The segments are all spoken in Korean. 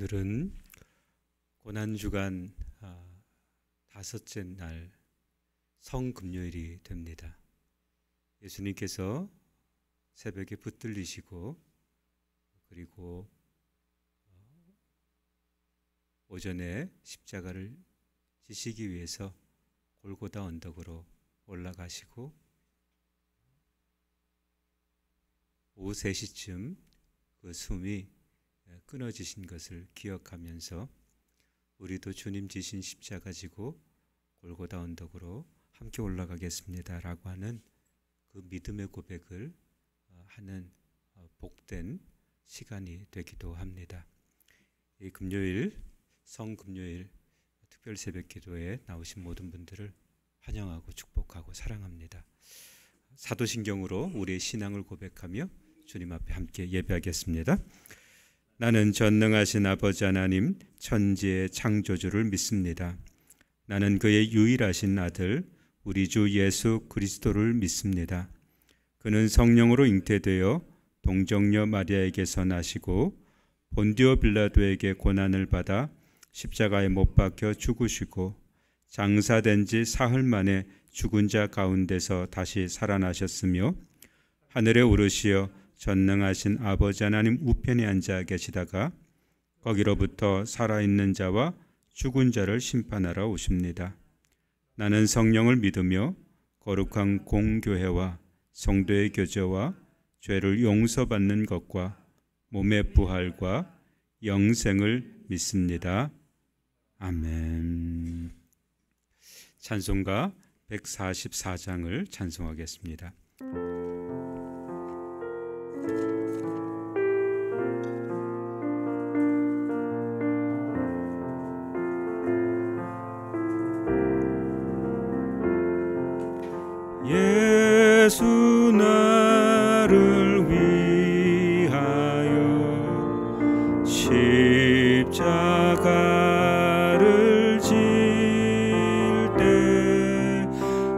오늘은 고난주간 다섯째 날 성금요일이 됩니다. 예수님께서 새벽에 붙들리시고 그리고 오전에 십자가를 지시기 위해서 골고다 언덕으로 올라가시고 오후 3시쯤 그 숨이 끊어지신 것을 기억하면서 우리도 주님 지신 십자가 지고 골고다 언덕으로 함께 올라가겠습니다 라고 하는 그 믿음의 고백을 하는 복된 시간이 되기도 합니다. 이 금요일 성금요일 특별 새벽 기도에 나오신 모든 분들을 환영하고 축복하고 사랑합니다. 사도신경으로 우리의 신앙을 고백하며 주님 앞에 함께 예배하겠습니다. 나는 전능하신 아버지 하나님 천지의 창조주를 믿습니다. 나는 그의 유일하신 아들 우리 주 예수 그리스도를 믿습니다. 그는 성령으로 잉태되어 동정녀 마리아에게서 나시고 본디오 빌라도에게 고난을 받아 십자가에 못 박혀 죽으시고 장사된 지 사흘 만에 죽은 자 가운데서 다시 살아나셨으며 하늘에 오르시어 전능하신 아버지 하나님 우편에 앉아 계시다가 거기로부터 살아있는 자와 죽은 자를 심판하러 오십니다. 나는 성령을 믿으며 거룩한 공교회와 성도의 교제와 죄를 용서받는 것과 몸의 부활과 영생을 믿습니다. 아멘. 찬송가 144장을 찬송하겠습니다. 예수 나를 위하여 십자가를 질 때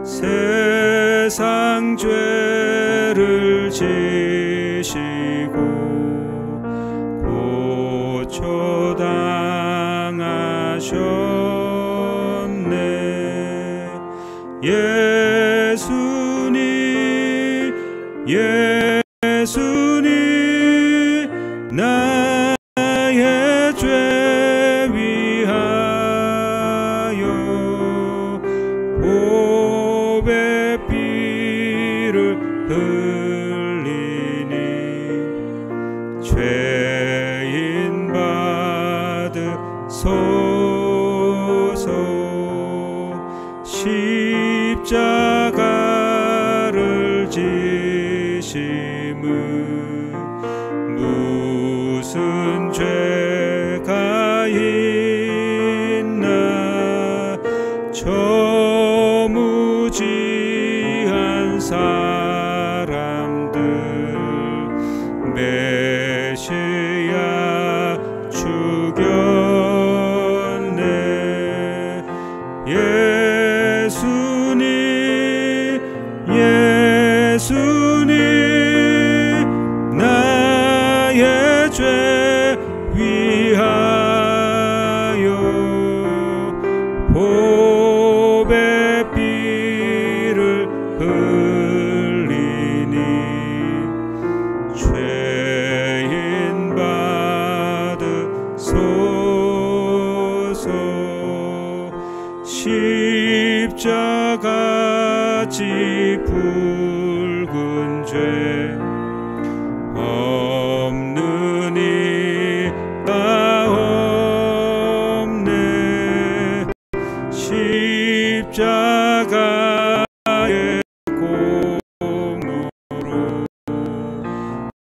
세상 죄를 지시고 고초당하셨네. 예수님 나의 죄 위하여 보배 피를 흘리니 죄인 받으소서. 십자가를 지심은 무슨 죄가 있나. 저 무지한 사람들 메시아 죽였네. 예수님 나의 죄 위하여 보배 피를 흘리니 죄인 받으소서. 십자가지 붉은 죄 없는 이가 없네. 십자가의 공으로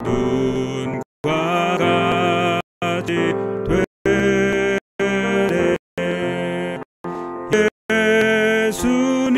눈과 같이 되네. 예수님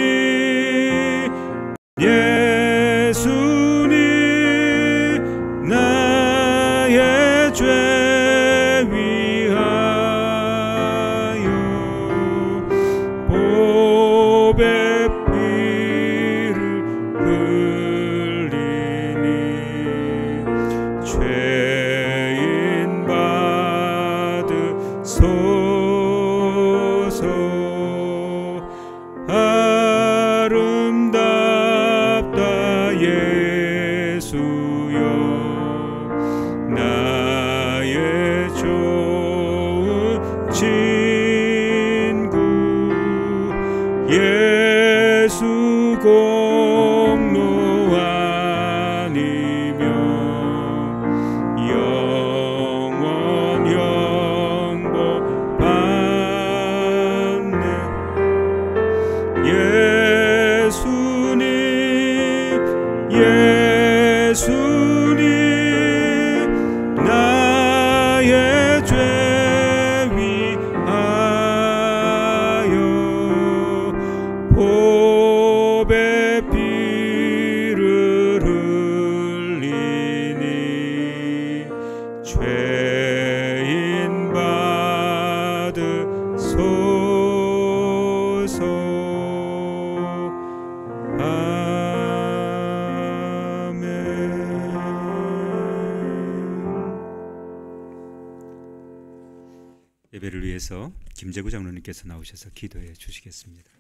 예배를 위해서 김재구 장로님께서 나오셔서 기도해 주시겠습니다.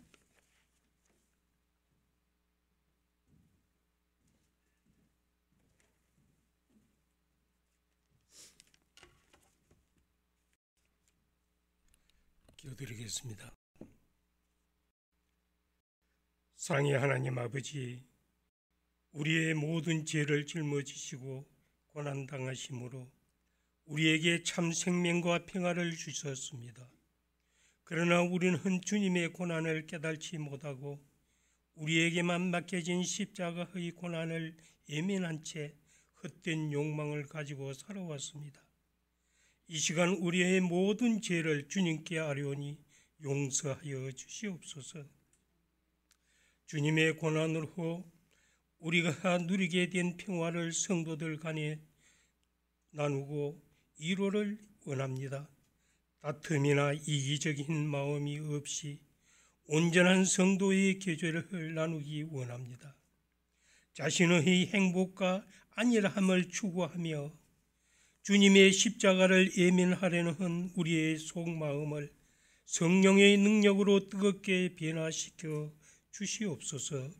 기도드리겠습니다. 사랑의 하나님 아버지, 우리의 모든 죄를 짊어지시고 고난당하심으로 우리에게 참 생명과 평화를 주셨습니다. 그러나 우리는 주님의 고난을 깨달지 못하고 우리에게만 맡겨진 십자가의 고난을 예민한 채 헛된 욕망을 가지고 살아왔습니다. 이 시간 우리의 모든 죄를 주님께 아뢰오니 용서하여 주시옵소서. 주님의 고난으로 우리가 누리게 된 평화를 성도들 간에 나누고 위로를 원합니다. 다툼이나 이기적인 마음이 없이 온전한 성도의 계절을 나누기 원합니다. 자신의 행복과 안일함을 추구하며 주님의 십자가를 예민하려는 우리의 속마음을 성령의 능력으로 뜨겁게 변화시켜 주시옵소서.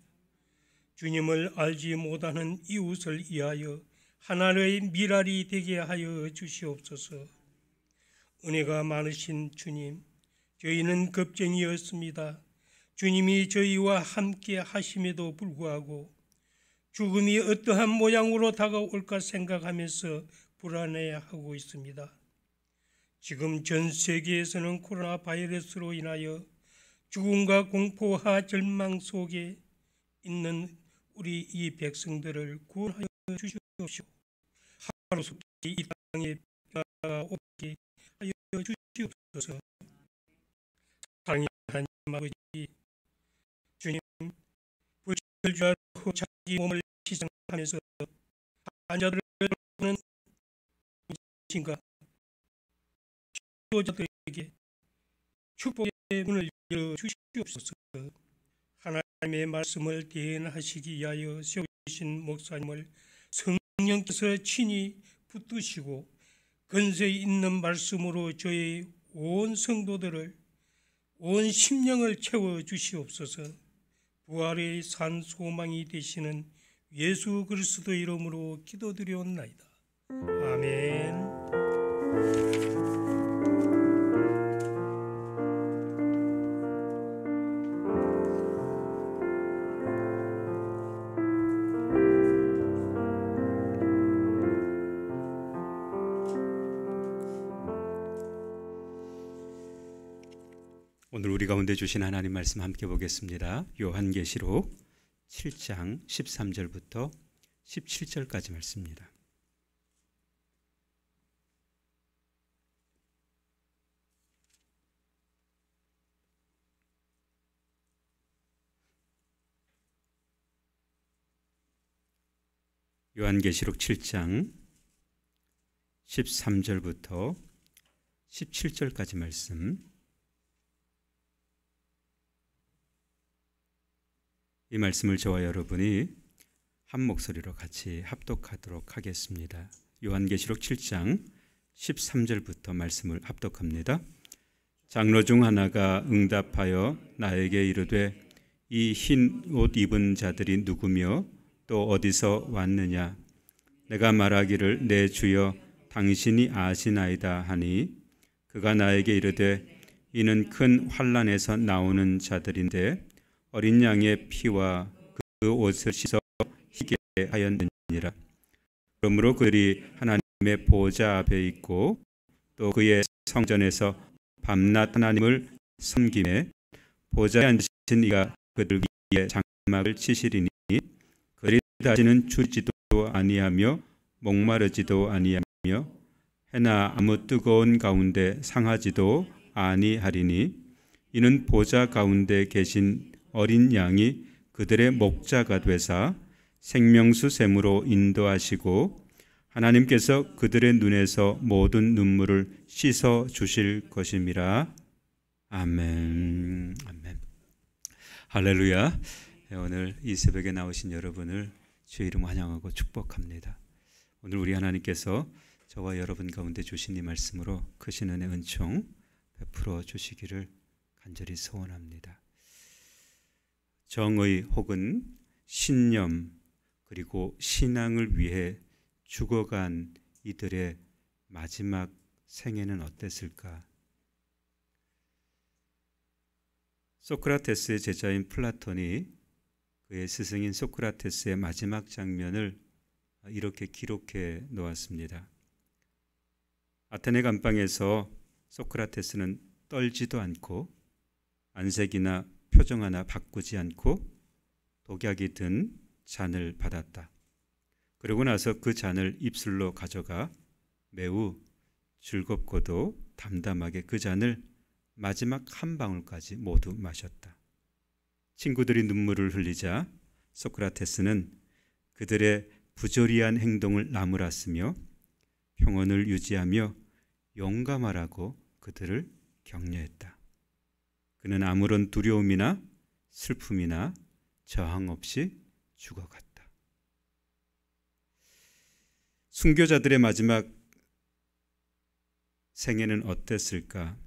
주님을 알지 못하는 이웃을 위하여 하나의 미랄이 되게 하여 주시옵소서. 은혜가 많으신 주님, 저희는 겁쟁이였습니다. 주님이 저희와 함께 하심에도 불구하고 죽음이 어떠한 모양으로 다가올까 생각하면서 불안해하고 있습니다. 지금 전 세계에서는 코로나 바이러스로 인하여 죽음과 공포와 절망 속에 있는 우리 이 백성들을 구원하여 주시옵시고 하루속히 이 땅에 평화가 오게 하여 주시옵소서. 사랑의 하나님 아버지, 주님 불철주야로 자기 몸을 희생하면서 환자들을 돕는 신과 치료자들에게 축복의 문을 열어주시옵소서. 하나님의 말씀을 대행하시기 위하여 세우신 목사님을 성령께서 친히 붙드시고 근세 있는 말씀으로 저희 온 성도들을 온 심령을 채워주시옵소서. 부활의 산 소망이 되시는 예수 그리스도 이름으로 기도드리옵나이다. 아멘. 오늘 우리 가운데 주신 하나님 말씀 함께 보겠습니다. 요한계시록 7장 13절부터 17절까지 말씀입니다. 요한계시록 7장 13절부터 17절까지 말씀. 이 말씀을 저와 여러분이 한 목소리로 같이 합독하도록 하겠습니다. 요한계시록 7장 13절부터 말씀을 합독합니다. 장로 중 하나가 응답하여 나에게 이르되 이 흰 옷 입은 자들이 누구며 또 어디서 왔느냐? 내가 말하기를 내 주여 당신이 아시나이다 하니 그가 나에게 이르되 이는 큰 환난에서 나오는 자들인데 어린 양의 피와 그 옷을 씻어 희게 하였느니라. 그러므로 그들이 하나님의 보좌 앞에 있고 또 그의 성전에서 밤낮 하나님을 섬기매 보좌에 앉으신 이가 그들 위에 장막을 치시리니 그들이 다시는 추지도 아니하며 목마르지도 아니하며 해나 아무 뜨거운 가운데 상하지도 아니하리니 이는 보좌 가운데 계신 어린 양이 그들의 목자가 되사 생명수 샘으로 인도하시고 하나님께서 그들의 눈에서 모든 눈물을 씻어 주실 것임이라. 아멘. 아멘. 할렐루야. 오늘 이 새벽에 나오신 여러분을 주의 이름 환영하고 축복합니다. 오늘 우리 하나님께서 저와 여러분 가운데 주신 이 말씀으로 크신 은혜 은총 베풀어 주시기를 간절히 소원합니다. 정의 혹은 신념 그리고 신앙을 위해 죽어간 이들의 마지막 생애는 어땠을까? 소크라테스의 제자인 플라톤이 그의 스승인 소크라테스의 마지막 장면을 이렇게 기록해 놓았습니다. 아테네 감방에서 소크라테스는 떨지도 않고 안색이나 표정 하나 바꾸지 않고 독약이 든 잔을 받았다. 그러고 나서 그 잔을 입술로 가져가 매우 즐겁고도 담담하게 그 잔을 마지막 한 방울까지 모두 마셨다. 친구들이 눈물을 흘리자 소크라테스는 그들의 부조리한 행동을 나무랐으며 평온을 유지하며 용감하라고 그들을 격려했다. 그는 아무런 두려움이나 슬픔이나 저항 없이 죽어갔다. 순교자들의 마지막 생애는 어땠을까?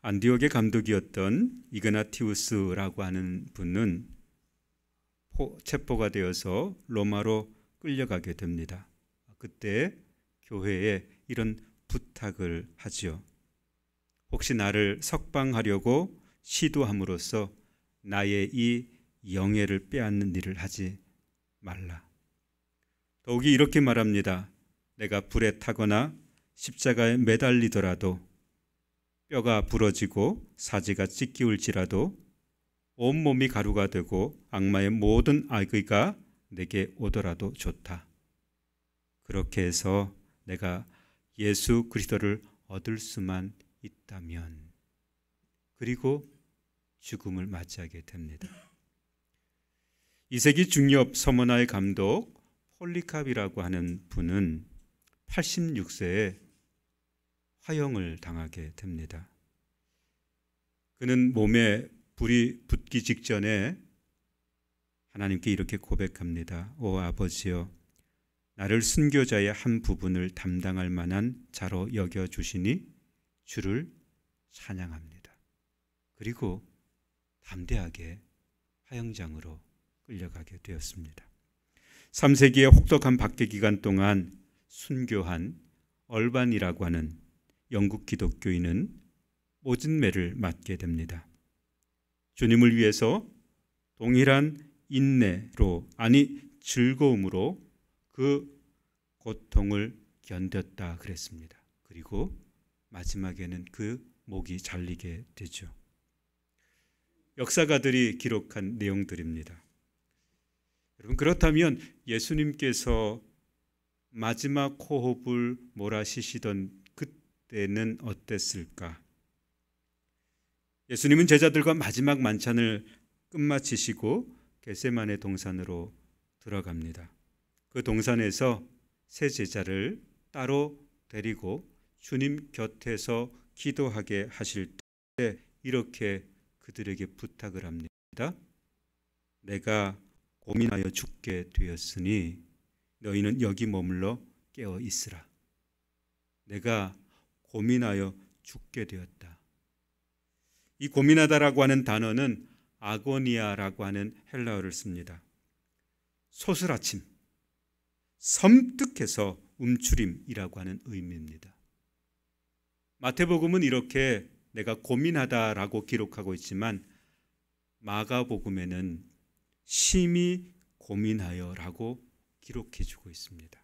안디옥의 감독이었던 이그나티우스라고 하는 분은 체포가 되어서 로마로 끌려가게 됩니다. 그때 교회에 이런 부탁을 하지요. 혹시 나를 석방하려고 시도함으로써 나의 이 영예를 빼앗는 일을 하지 말라. 더욱이 이렇게 말합니다. 내가 불에 타거나 십자가에 매달리더라도 뼈가 부러지고 사지가 찢기울지라도 온몸이 가루가 되고 악마의 모든 악의가 내게 오더라도 좋다. 그렇게 해서 내가 예수 그리스도를 얻을 수만 있다면, 그리고 죽음을 맞이하게 됩니다. 2세기 중엽 서머나의 감독 폴리캅이라고 하는 분은 86세에 화형을 당하게 됩니다. 그는 몸에 불이 붙기 직전에 하나님께 이렇게 고백합니다. 오 아버지여, 나를 순교자의 한 부분을 담당할 만한 자로 여겨주시니 주를 찬양합니다. 그리고 담대하게 화형장으로 끌려가게 되었습니다. 3세기의 혹독한 박해 기간 동안 순교한 얼반이라고 하는 영국 기독교인은 모진 매를 맞게 됩니다. 주님을 위해서 동일한 인내로, 아니 즐거움으로 그 고통을 견뎠다 그랬습니다. 그리고 마지막에는 그 목이 잘리게 되죠. 역사가들이 기록한 내용들입니다. 여러분, 그렇다면 예수님께서 마지막 호흡을 몰아쉬시던 그때는 어땠을까? 예수님은 제자들과 마지막 만찬을 끝마치시고 겟세마네 동산으로 들어갑니다. 그 동산에서 세 제자를 따로 데리고 주님 곁에서 기도하게 하실 때 이렇게 그들에게 부탁을 합니다. 내가 고민하여 죽게 되었으니 너희는 여기 머물러 깨어 있으라. 내가 고민하여 죽게 되었다. 이 고민하다라고 하는 단어는 아고니아라고 하는 헬라어를 씁니다. 소스라침, 섬뜩해서 움츠림이라고 하는 의미입니다. 마태복음은 이렇게 내가 고민하다라고 기록하고 있지만 마가복음에는 심히 고민하여라고 기록해주고 있습니다.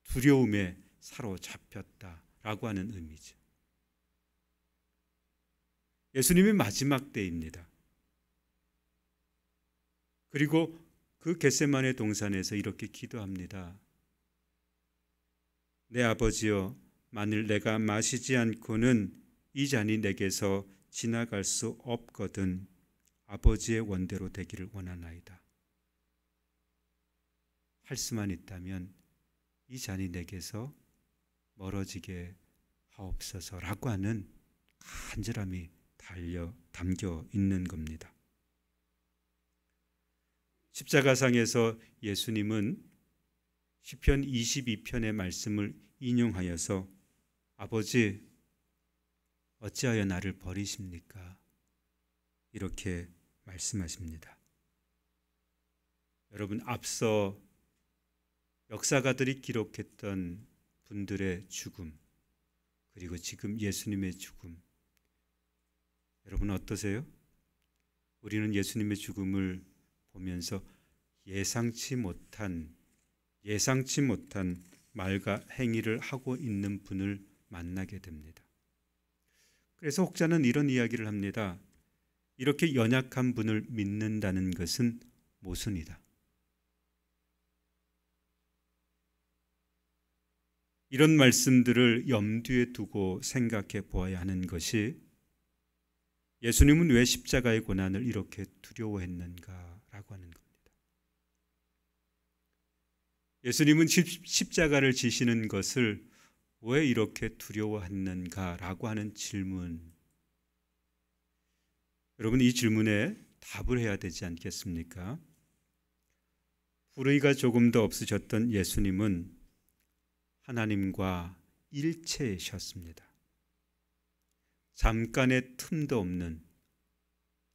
두려움에 사로잡혔다라고 하는 의미죠. 예수님의 마지막 때입니다. 그리고 그 겟세마네 동산에서 이렇게 기도합니다. 내 아버지여, 만일 내가 마시지 않고는 이 잔이 내게서 지나갈 수 없거든 아버지의 원대로 되기를 원하나이다. 할 수만 있다면 이 잔이 내게서 멀어지게 하옵소서라고 하는 간절함이 담겨 있는 겁니다. 십자가상에서 예수님은 시편 22편의 말씀을 인용하여서 아버지, 어찌하여 나를 버리십니까? 이렇게 말씀하십니다. 여러분, 앞서 역사가들이 기록했던 분들의 죽음, 그리고 지금 예수님의 죽음, 여러분 어떠세요? 우리는 예수님의 죽음을 보면서 예상치 못한 말과 행위를 하고 있는 분을 만나게 됩니다. 그래서 혹자는 이런 이야기를 합니다. 이렇게 연약한 분을 믿는다는 것은 모순이다. 이런 말씀들을 염두에 두고 생각해 보아야 하는 것이, 예수님은 왜 십자가의 고난을 이렇게 두려워했는가라고 하는 겁니다. 예수님은 십자가를 지시는 것을 왜 이렇게 두려워했는가라고 하는 질문, 여러분 이 질문에 답을 해야 되지 않겠습니까? 불의가 조금 더 없으셨던 예수님은 하나님과 일체이셨습니다. 잠깐의 틈도 없는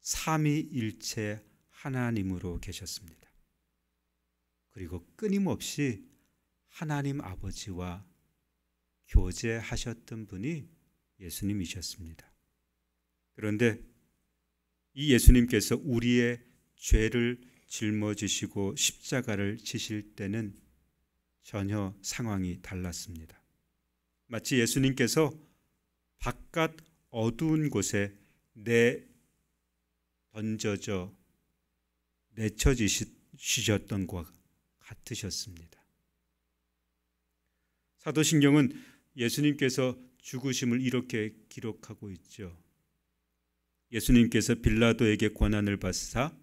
삼위일체 하나님으로 계셨습니다. 그리고 끊임없이 하나님 아버지와 교제하셨던 분이 예수님이셨습니다. 그런데 이 예수님께서 우리의 죄를 짊어지시고 십자가를 지실 때는 전혀 상황이 달랐습니다. 마치 예수님께서 바깥 어두운 곳에 내쳐지셨던 것 같으셨습니다. 사도신경은 예수님께서 죽으심을 이렇게 기록하고 있죠. 예수님께서 빌라도에게 고난을 받사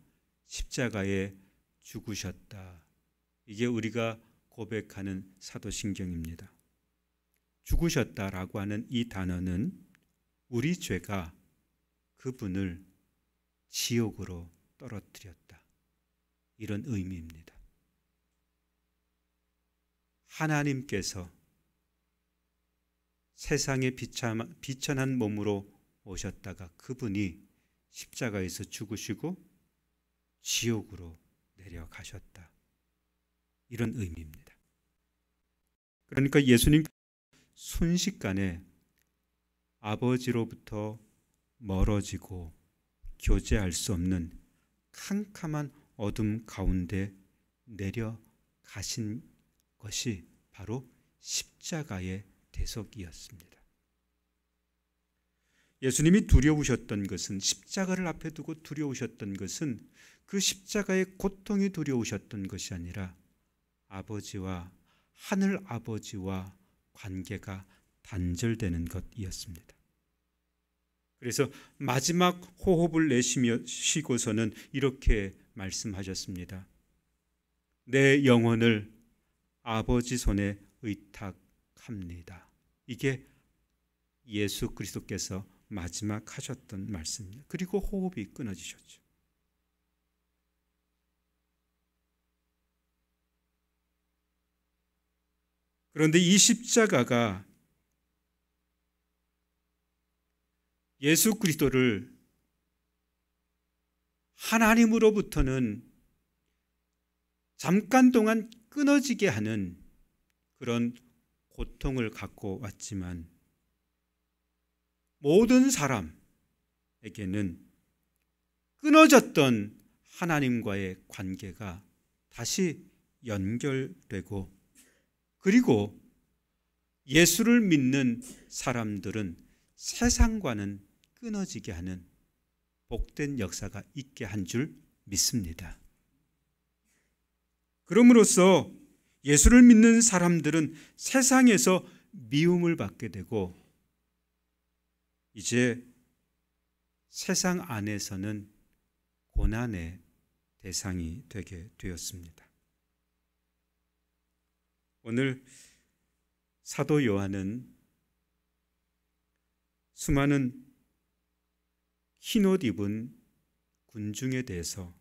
십자가에 죽으셨다. 이게 우리가 고백하는 사도신경입니다. 죽으셨다라고 하는 이 단어는 우리 죄가 그분을 지옥으로 떨어뜨렸다, 이런 의미입니다. 하나님께서 세상에 비천한 몸으로 오셨다가 그분이 십자가에서 죽으시고 지옥으로 내려가셨다, 이런 의미입니다. 그러니까 예수님 순식간에 아버지로부터 멀어지고 교제할 수 없는 캄캄한 어둠 가운데 내려가신 것이 바로 십자가의 대속이었습니다. 예수님이 두려우셨던 것은, 십자가를 앞에 두고 두려우셨던 것은 그 십자가의 고통이 두려우셨던 것이 아니라 아버지와, 하늘 아버지와 관계가 단절되는 것이었습니다. 그래서 마지막 호흡을 내쉬고서는 이렇게 말씀하셨습니다. 내 영혼을 아버지 손에 의탁합니다. 이게 예수 그리스도께서 마지막 하셨던 말씀입니다. 그리고 호흡이 끊어지셨죠. 그런데 이 십자가가 예수 그리스도를 하나님으로부터는 잠깐 동안 끊어지게 하는 그런 고통을 갖고 왔지만, 모든 사람에게는 끊어졌던 하나님과의 관계가 다시 연결되고, 그리고 예수를 믿는 사람들은 세상과는 끊어지게 하는 복된 역사가 있게 한 줄 믿습니다. 그럼으로써 예수를 믿는 사람들은 세상에서 미움을 받게 되고, 이제 세상 안에서는 고난의 대상이 되게 되었습니다. 오늘 사도 요한은 수많은 흰옷 입은 군중에 대해서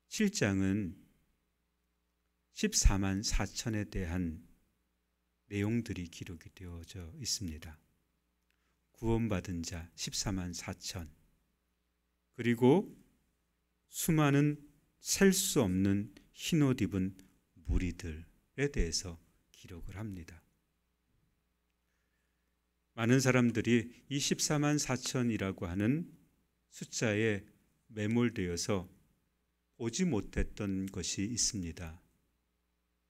7장은 14만 4천에 대한 내용들이 기록이 되어져 있습니다. 구원받은 자 14만 4천, 그리고 수많은 셀 수 없는 흰옷 입은 무리들에 대해서 기록을 합니다. 많은 사람들이 이 14만 4천이라고 하는 숫자에 매몰되어서 보지 못했던 것이 있습니다.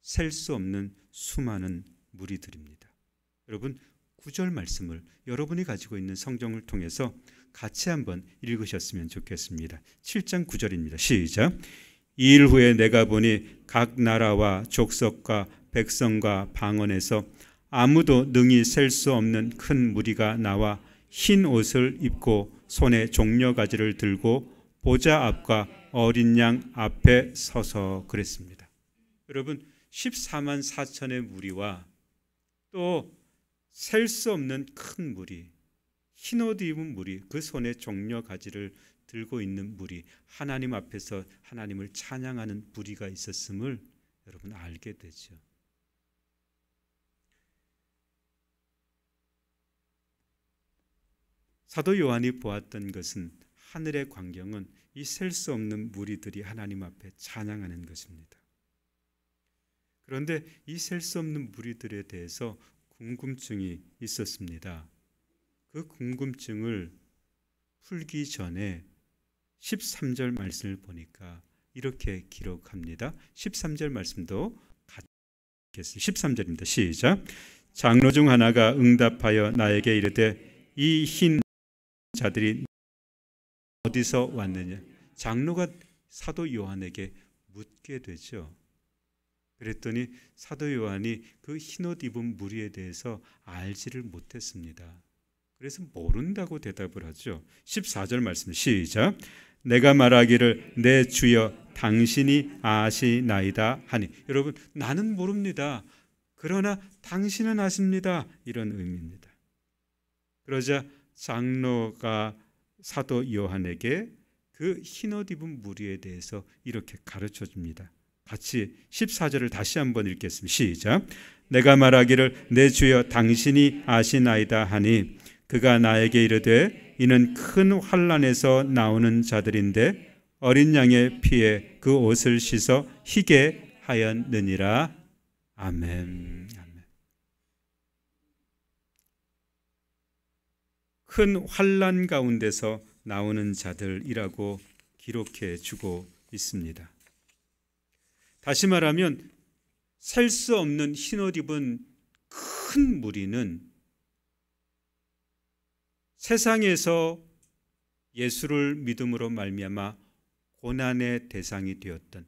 셀 수 없는 수많은 무리들입니다. 여러분, 9절 말씀을 여러분이 가지고 있는 성경을 통해서 같이 한번 읽으셨으면 좋겠습니다. 7장 9절입니다. 시작. 이 일 후에 내가 보니 각 나라와 족속과 백성과 방언에서 아무도 능히 셀 수 없는 큰 무리가 나와 흰 옷을 입고 손에 종려가지를 들고 보좌 앞과 어린 양 앞에 서서 그랬습니다. 여러분, 14만 4천의 무리와 또 셀 수 없는 큰 무리, 흰옷 입은 무리, 그 손에 종려가지를 들고 있는 무리, 하나님 앞에서 하나님을 찬양하는 무리가 있었음을 여러분 알게 되죠. 사도 요한이 보았던 것은, 하늘의 광경은 이 셀 수 없는 무리들이 하나님 앞에 찬양하는 것입니다. 그런데 이 셀 수 없는 무리들에 대해서 궁금증이 있었습니다. 그 궁금증을 풀기 전에 13절 말씀을 보니까 이렇게 기록합니다. 13절 말씀도 같이 읽겠습니다. 13절입니다. 시작. 장로 중 하나가 응답하여 나에게 이르되 이 흰 자들이 어디서 왔느냐. 장로가 사도 요한에게 묻게 되죠. 그랬더니 사도 요한이 그 흰옷 입은 무리에 대해서 알지를 못했습니다. 그래서 모른다고 대답을 하죠. 14절 말씀 시작. 내가 말하기를 내 주여 당신이 아시나이다 하니. 여러분, 나는 모릅니다. 그러나 당신은 아십니다. 이런 의미입니다. 그러자 장로가 사도 요한에게 그 흰옷 입은 무리에 대해서 이렇게 가르쳐 줍니다. 같이 14절을 다시 한번 읽겠습니다. 시작. 내가 말하기를 내 주여 당신이 아시나이다 하니 그가 나에게 이르되 이는 큰 환난에서 나오는 자들인데 어린 양의 피에 그 옷을 씻어 희게 하였느니라. 아멘. 아멘. 큰 환난 가운데서 나오는 자들이라고 기록해 주고 있습니다. 다시 말하면 셀 수 없는 흰옷 입은 큰 무리는 세상에서 예수를 믿음으로 말미암아 고난의 대상이 되었던,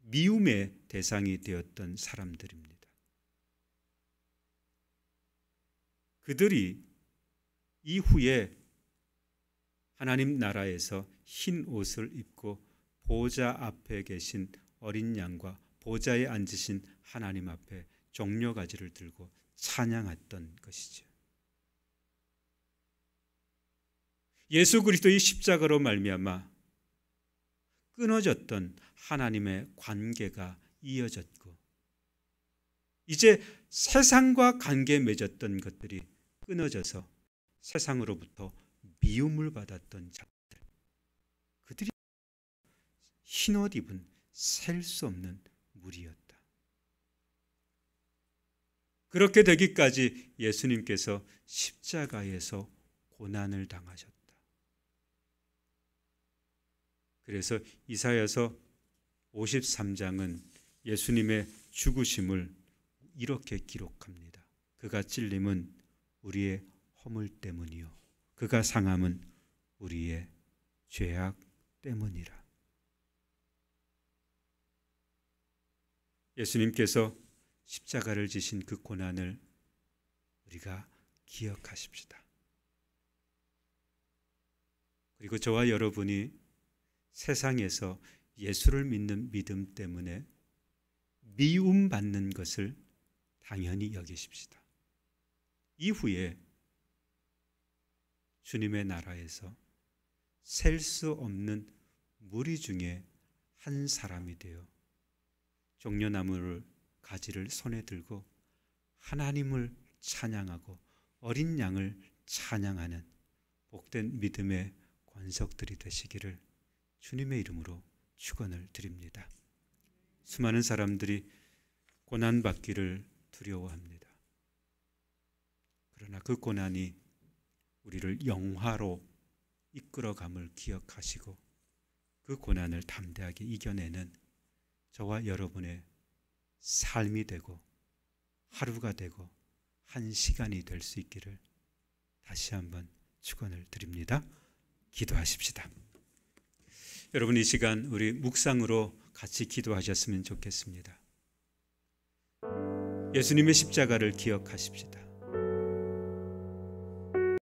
미움의 대상이 되었던 사람들입니다. 그들이 이후에 하나님 나라에서 흰 옷을 입고 보좌 앞에 계신 어린 양과 보좌에 앉으신 하나님 앞에 종려가지를 들고 찬양했던 것이죠. 예수 그리스도의 십자가로 말미암아 끊어졌던 하나님의 관계가 이어졌고, 이제 세상과 관계 맺었던 것들이 끊어져서 세상으로부터 미움을 받았던 자들, 그들이 흰옷 입은 셀 수 없는 무리였다. 그렇게 되기까지 예수님께서 십자가에서 고난을 당하셨다. 그래서 이사야서 53장은 예수님의 죽으심을 이렇게 기록합니다. 그가 찔림은 우리의 허물 때문이요 그가 상함은 우리의 죄악 때문이라. 예수님께서 십자가를 지신 그 고난을 우리가 기억하십시다. 그리고 저와 여러분이 세상에서 예수를 믿는 믿음 때문에 미움받는 것을 당연히 여기십시다. 이후에 주님의 나라에서 셀 수 없는 무리 중에 한 사람이 되어 종려나무를 가지를 손에 들고 하나님을 찬양하고 어린 양을 찬양하는 복된 믿음의 권속들이 되시기를 주님의 이름으로 축원을 드립니다. 수많은 사람들이 고난받기를 두려워합니다. 그러나 그 고난이 우리를 영화로 이끌어감을 기억하시고 그 고난을 담대하게 이겨내는 저와 여러분의 삶이 되고 하루가 되고 한 시간이 될 수 있기를 다시 한번 축원을 드립니다. 기도하십시다. 여러분, 이 시간 우리 묵상으로 같이 기도하셨으면 좋겠습니다. 예수님의 십자가를 기억하십시다.